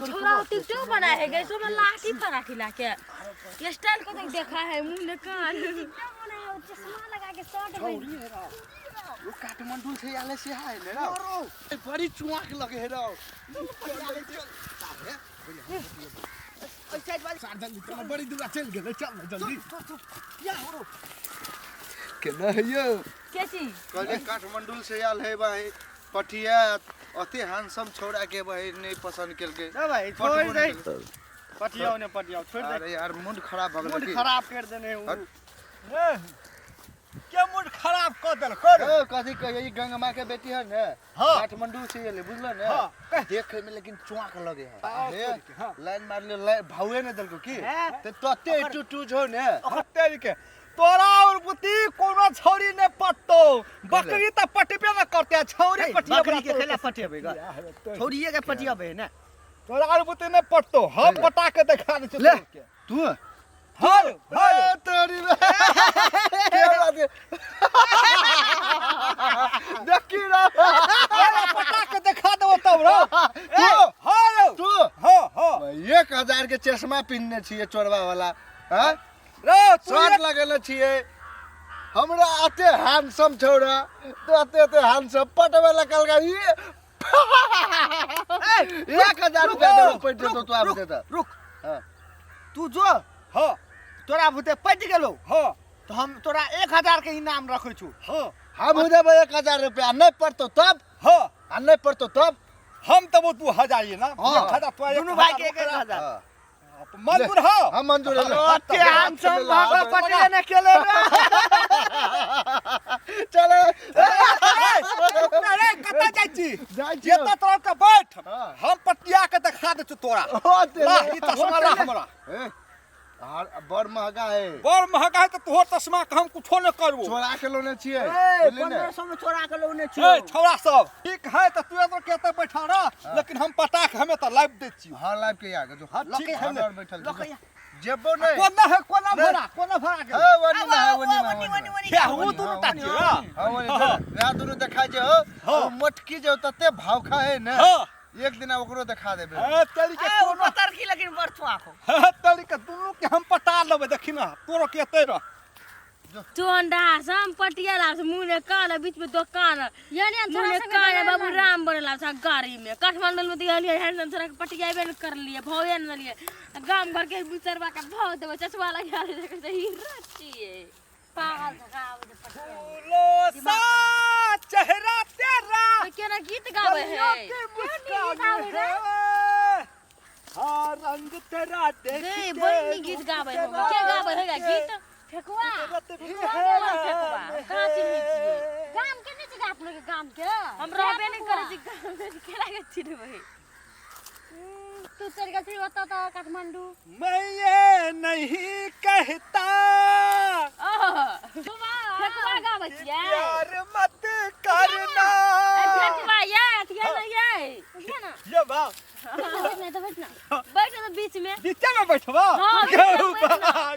छोरा टिकटॉक बनाए है गैसो में लाठी पराठी लाके ये स्टाइल को देख देखा है मुंह में कान क्या बनाया है चश्मा लगा के शर्ट में वो काठमांडू से आले से है ना बड़ी चुआक लगे है रो बड़ी दूर चल गए चल जल्दी क्या हो रो केना है ये कैसी कहले काठमांडू से आल है भाई पटिया अति हैंडसम छोड़ा के भाई नहीं पसंद कर के ना भाई छोड़ दे पटिया ने पटिया छोड़ दे अरे यार मूड खराब हो गया मूड खराब कर देने क्या मूड खराब कर देल कर ओ कथि कहिए ई गंगा के बेटी है ना काठमांडू से ये बुझलो ना देखे में लेकिन चुआक लगे है लाइन मार ले भावे ने दल को की ते तते टू जो ने तेरी के तोरा और पुती कोनो छोरी ने पट्टो बकरी त पटिबे न करते छोरी पटिया बकरी के खेला पटियाबेगा छोरिए के पटियाबे ना तोरा और पुती ने पट्टो हम पटा के दिखा दे ले तू हां तेरी क्या बात है देखी ना पटा के दिखा दो तब रो हां तू हां 1000 के चश्मा पहनने छिए चोरवा वाला हां रो शर्ट लगेले छिए हमरा आते हैंडसम छोड़ा तो आते हैंडसम पटवे लगल गई 1000 रुपया दे पैसे तो तू आप देता रुक हां तू जो हां तोरा भूते पट गेलो हां तो हम तोरा 1000 के इनाम रखै छु हां हम देबे 1000 रुपया नहीं पड़तो तब हां नहीं पड़तो तब हम तब तू हजार ये ना हाँ। 1000 तो दोनों भाई के 1000 मंजूर हो हम मंजूर है अते हैंडसम भागा पटिया ने खेले चलो अरे कता जाई जाई छी। ये तो तोर के बैठ हाँ। हम पटिया के दिखा दे तोरा ला ई चश्मा ला हमरा बड़ महंगा है बड़ महंगा है तो तोहर चश्मा के हम कुछो न करबो चोरा के लोने छिए बुझली ने 1500 में चोरा के लोने छु ए छौरा सब ठीक है तो तू तो केते बैठा रह लेकिन हम पटा के हमें तो लाइव दे छी हां लाइव के आगे जो ठीक है और बैठल जेबो नहीं कोना है कोना भरा के हां वनी में है वनी में क्या हो तू ताती रह हां वनी या दोनों देखा जो मटकी जो तते भाव खा है ना हां एक दिन ओकरो दिखा देबे ए तेरी के ओ मतर की लेकिन बरथो आखो तेरी के दुनु के हम पटा लेबे देखी ना तोरो केते रह चोंडा सम पटिया ला मुंह में कान बीच में दुकान यानी मुंह में कान बाबू राम बनला सा गाड़ी में काठमांडू में दिया हैंडसम छोरा के पटिया बेन कर लिए भौवे न लिए गांव घर के बिचरवा का भाव देबे चश्मा लगा दे से ही रचिए पागल धगाव दे पटिया लो सा चेहरा तेरा केना गीत गावे है हाँ रंग तेरा देख दे बन्नी गीत गावे हो के गावे है गीत फेकुआ फेकुआ कहां चिन्ह छिए गाम के नहीं आप लोग के गाम के हम रहबे नहीं करे छी गाम में केला के चिन्हबे तू चल गई बता तो काठमांडू मैं ये नहीं कहता फेकुआ गावे छिए प्यार मत करना फेकुआ ये अथिया ना ये बा बैठना तो बैठना बीच में बीचे में बैठवा हाँ, गौ बैठना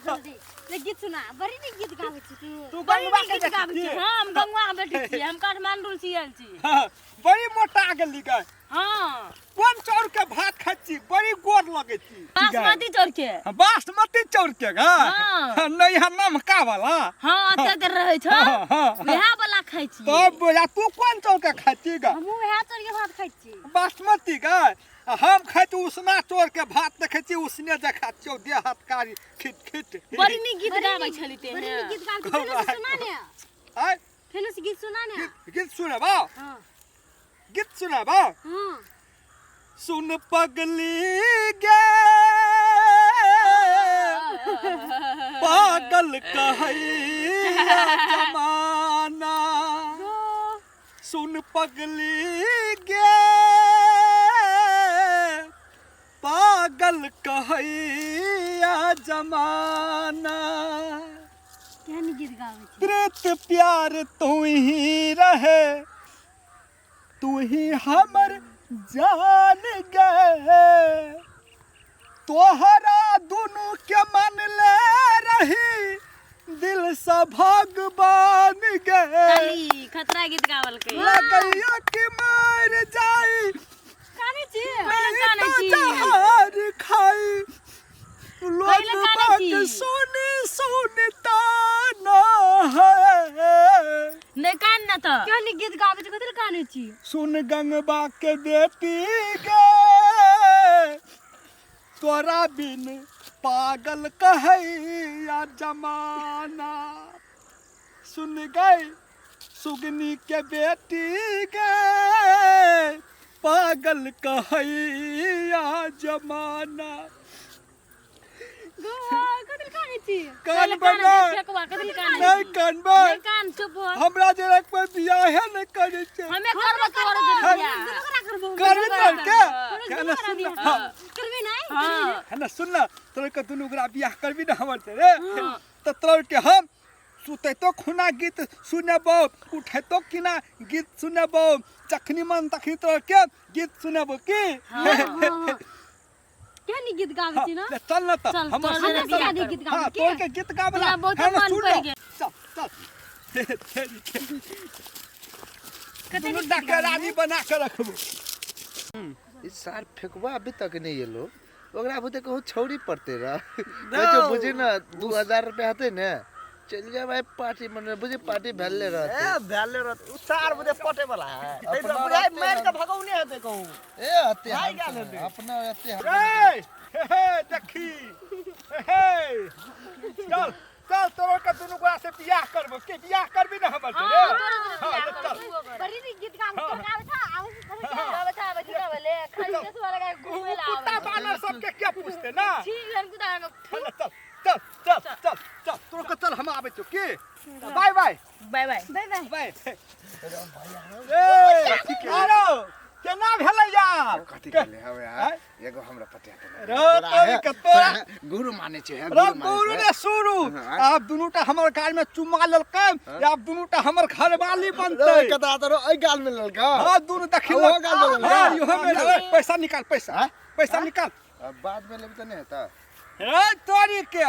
जल्दी ले गीत सुना बड़ी नी गीत गावे छी तू बड़ी गंगवा नी के गीत गावे छी देखी हम गंगवा में बैठी छी हम काठमांडू छी आयल छी हाँ, बड़ी मोटा गेली गई हां कोन चाउर के भात खाची बड़ी गोर लगे छी बासमती चाउर के बासमती चाउर के गा हाँ। नहीं है नमका वाला हां अते देर रहे छ हाँ, हाँ, वेहा वाला खाइ छी तब बोला तू कोन चाउर के खाची गा हम वेहा चाउर के भात खाइ छी बासमती गा हम खाइ छी उसना चाउर के भात देखे छी उसने जे खाची दे हाथ कारी खिट खिट बड़ी नी गीत गावे छली ते बड़ी नी गीत गावे फेनो से सुना ने आय फेनो से गीत सुना ने गीत सुनाबा हां गीत सुनाबा हां सुन पगली गे पागल कहैया जमाना सुन पगली गे पागल कहैया जमाना क्या नी गीत गावे छी प्रीत प्यार तू ही रहे तू ही हमर जान गए तोहरा दुनु के मन ले रही दिल से भगवान गए खाली खतरा गीत गावल के लगैया कि मर जाई कानी कनबा के बेटी गे तोरा बिन पागल कहैया जमाना सुन गए सुगनी के बेटी गे पागल कहैया जमाना कान बना नहीं कान बन कान चुप हो हमरा जरा कोई बियाह है न करे छे हमें करबो तोर बियाह करबी कर के कहना सुन हां करबी नहीं हां है ना सुन ना तोर के दुनु ओकरा बियाह करबी न हमर से रे त तोर के हम सुते तो खुना गीत सुनबो उठे तो किना गीत सुनबो जखनी मन तखनी तोर के गीत सुनबो की क्या नी गीत गावे छी ना चल ना त हम गीत गावे हां तोर के गीत गावला बहुत मन पड़ गया चल कतनी डकरानी बना के रखबो इस सार फेंकवा अभी तक नहीं ये लोग ओकरा बुते कहूँ छौड़ी पड़ते रह जो बुझी ना 2000 रुपया हते ने चल जा भाई पार्टी मन बुझी पार्टी भेले रहते ए भेले रहत उ 4 बजे पटे वाला है तै तो बुझाई मार के भगौने हेते कहूं ए अते भाई गाल हेते अपना अते हे देखी हे चल चल तोर के दुनु गोरा से बियाह करबो के बियाह करबी न हमर से रे हां चल बड़ी गीत गावे था गावे था गीत गावे खाली देश वाला का घूमे ला कुत्ता बानर सब के क्या पूछते ना ठीक है कुत्ता चल चल चल चल चल तोर के चल हम आबे तो के bye bye bye bye bye bye ए आरो केना भेलै यार कथि केले हवे यार एगो हमरा पटिया रे तो कतो गुरु माने छे गुरु ने शुरू आप दुनुटा हमर गाल में चुमा ललकै आप दुनुटा हमर घरवाली बनतै कता तोरो ए गाल में ललका हां दुनु देखियो ओ गाल में ललका हां यो में पैसा निकाल पैसा निकाल बाद में लेब त नहीं होता ए तोरी के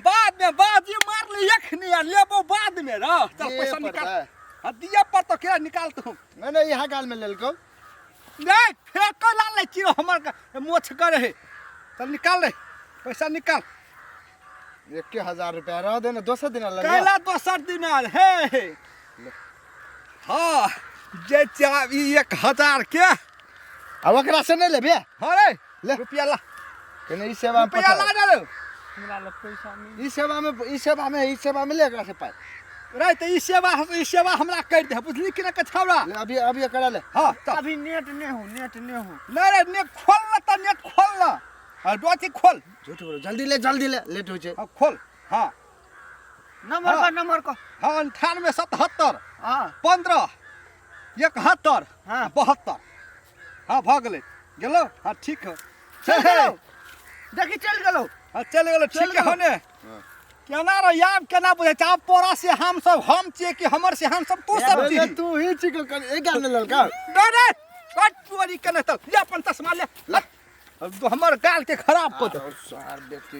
बाद में बाजी मार ले एखनी आ लेबो बाद में र चल पैसा निकाल हां दिया पर तो केरा निकाल तू नहीं यहां गाल में ललको नहीं फेंक ला ले चिरो हमर मोछ करे है चल निकाल ले पैसा निकाल 1000 रुपया रह देना दोसर दिन लगा कैला दोसर दिन हे हां जे चाबी 1000 के अब ओकरा से नहीं लेबे हां रे ले रुपया ला कने ई सेवा में रुपया ला रे मेरा लग पैसा नहीं ई सेवा में ले एकरा से पाई रे त ई सेवा हमरा कर दे बुझली कि ना के छौरा ले अभी करा ले हां चल अभी नेट नहीं हो नहीं रे नेट खोल ना त नेट खोल ना और डोची खोल झूठ बोलो जल्दी ले लेट हो छे हां खोल हां नंबर को हां 98 77 हां 15 71 हाँ। 72 हां भ गेलै गेलो हां ठीक है चल गेलो देखी चल गेलो हां चल गेलो ठीक है होने हां केना रे याब केना बुझे छ आप पोरा से हम सब हम छिए कि हमर से हम सब तू सब छी तू ही चिकन कर ए गाल में ललका डरे कट चोरी कने त ले अपन तस्मा ले अब तो हमर गाल के खराब को दे सार व्यक्ति